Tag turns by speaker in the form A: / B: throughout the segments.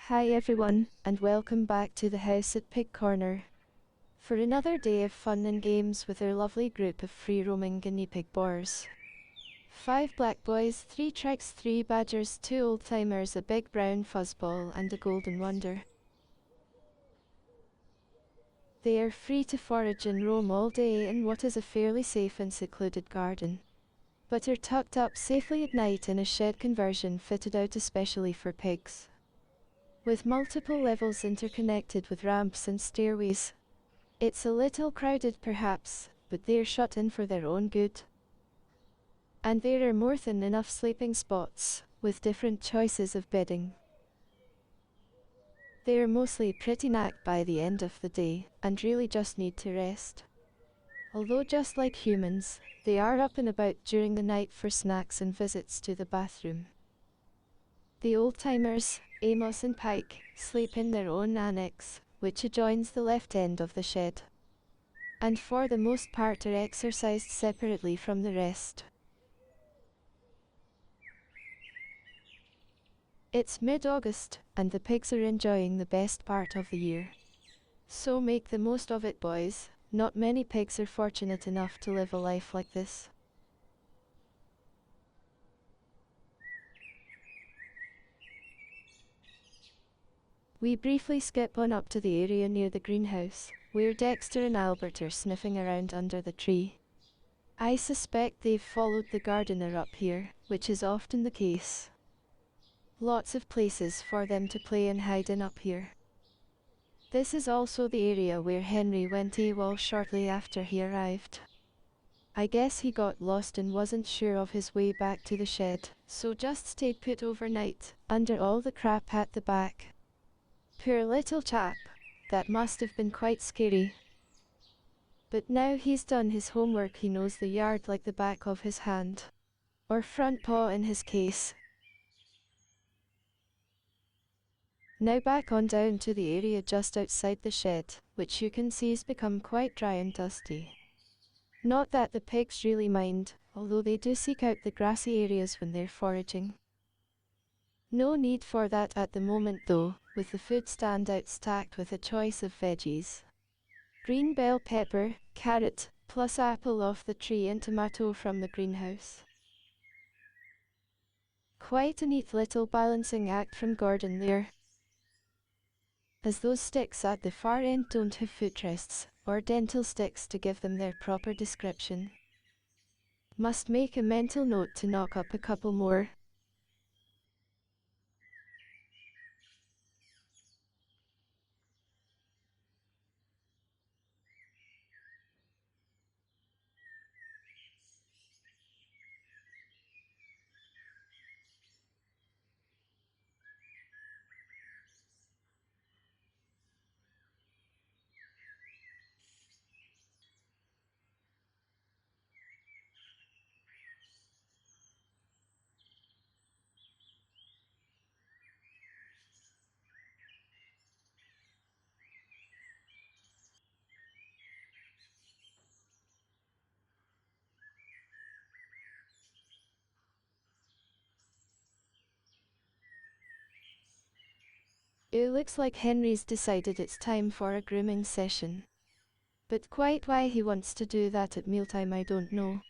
A: Hi everyone, and welcome back to the house at Pig Corner for another day of fun and games with our lovely group of free-roaming guinea pig boars. 5 black boys, 3 trikes, 3 badgers, 2 old-timers, a big brown fuzzball and a golden wonder. They are free to forage and roam all day in what is a fairly safe and secluded garden, but are tucked up safely at night in a shed conversion fitted out especially for pigs, with multiple levels interconnected with ramps and stairways. It's a little crowded perhaps, but they're shut in for their own good. And there are more than enough sleeping spots, with different choices of bedding. They are mostly pretty knacked by the end of the day, and really just need to rest. Although just like humans, they are up and about during the night for snacks and visits to the bathroom. The old-timers, Amos and Pike, sleep in their own annex, which adjoins the left end of the shed, and for the most part are exercised separately from the rest. It's mid-August, and the pigs are enjoying the best part of the year. So make the most of it, boys. Not many pigs are fortunate enough to live a life like this. We briefly skip on up to the area near the greenhouse, where Dexter and Albert are sniffing around under the tree. I suspect they've followed the gardener up here, which is often the case. Lots of places for them to play and hide in up here. This is also the area where Henry went AWOL shortly after he arrived. I guess he got lost and wasn't sure of his way back to the shed, so just stayed put overnight, under all the crap at the back. Poor little chap, that must have been quite scary. But now he's done his homework, he knows the yard like the back of his hand. Or front paw in his case. Now back on down to the area just outside the shed, which you can see has become quite dry and dusty. Not that the pigs really mind, although they do seek out the grassy areas when they're foraging. No need for that at the moment though, with the food stand out stacked with a choice of veggies. Green bell pepper, carrot, plus apple off the tree and tomato from the greenhouse. Quite a neat little balancing act from Gordon there. As those sticks at the far end don't have footrests, or dental sticks to give them their proper description. Must make a mental note to knock up a couple more. It looks like Henry's decided it's time for a grooming session. But quite why he wants to do that at mealtime I don't know.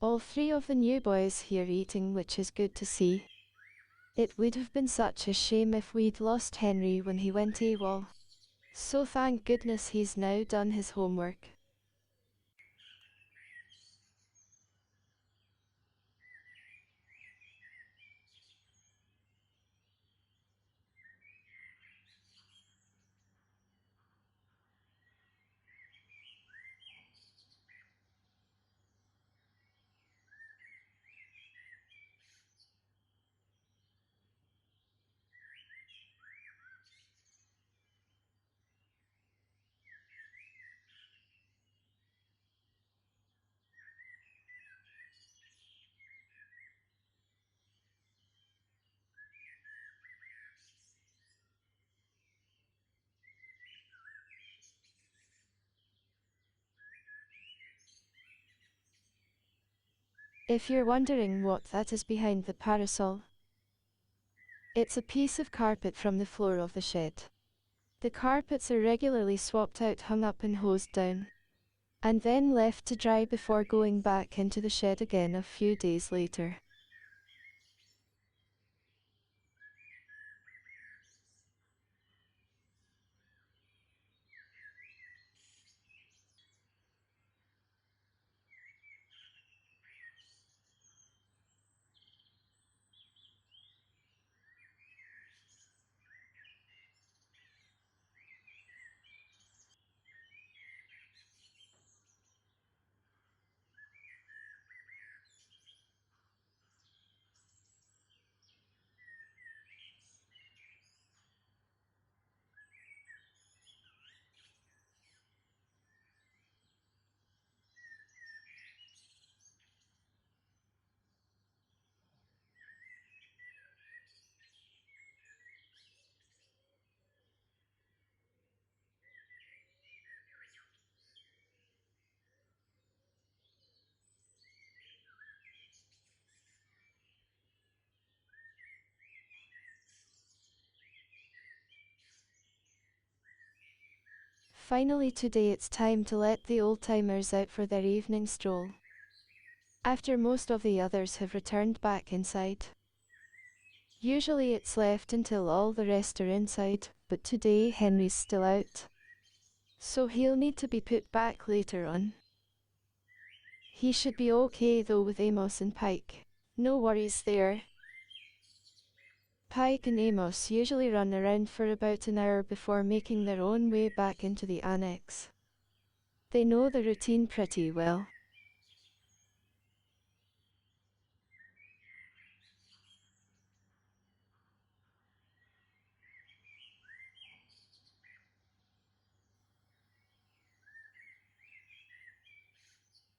A: All 3 of the new boys here eating, which is good to see. It would have been such a shame if we'd lost Henry when he went AWOL. So thank goodness he's now done his homework. If you're wondering what that is behind the parasol, it's a piece of carpet from the floor of the shed. The carpets are regularly swapped out, hung up and hosed down, and then left to dry before going back into the shed again a few days later. Finally today it's time to let the old-timers out for their evening stroll, after most of the others have returned back inside. Usually it's left until all the rest are inside, but today Henry's still out, so he'll need to be put back later on. He should be okay though with Amos and Pike. No worries there. Pike and Amos usually run around for about an hour before making their own way back into the annex. They know the routine pretty well.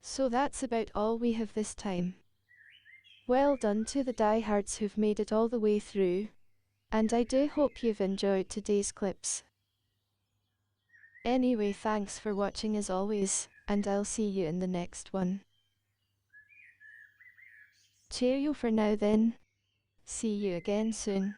A: So that's about all we have this time. Well done to the diehards who've made it all the way through, and I do hope you've enjoyed today's clips. Anyway, thanks for watching as always, and I'll see you in the next one. Cheerio for now then. See you again soon.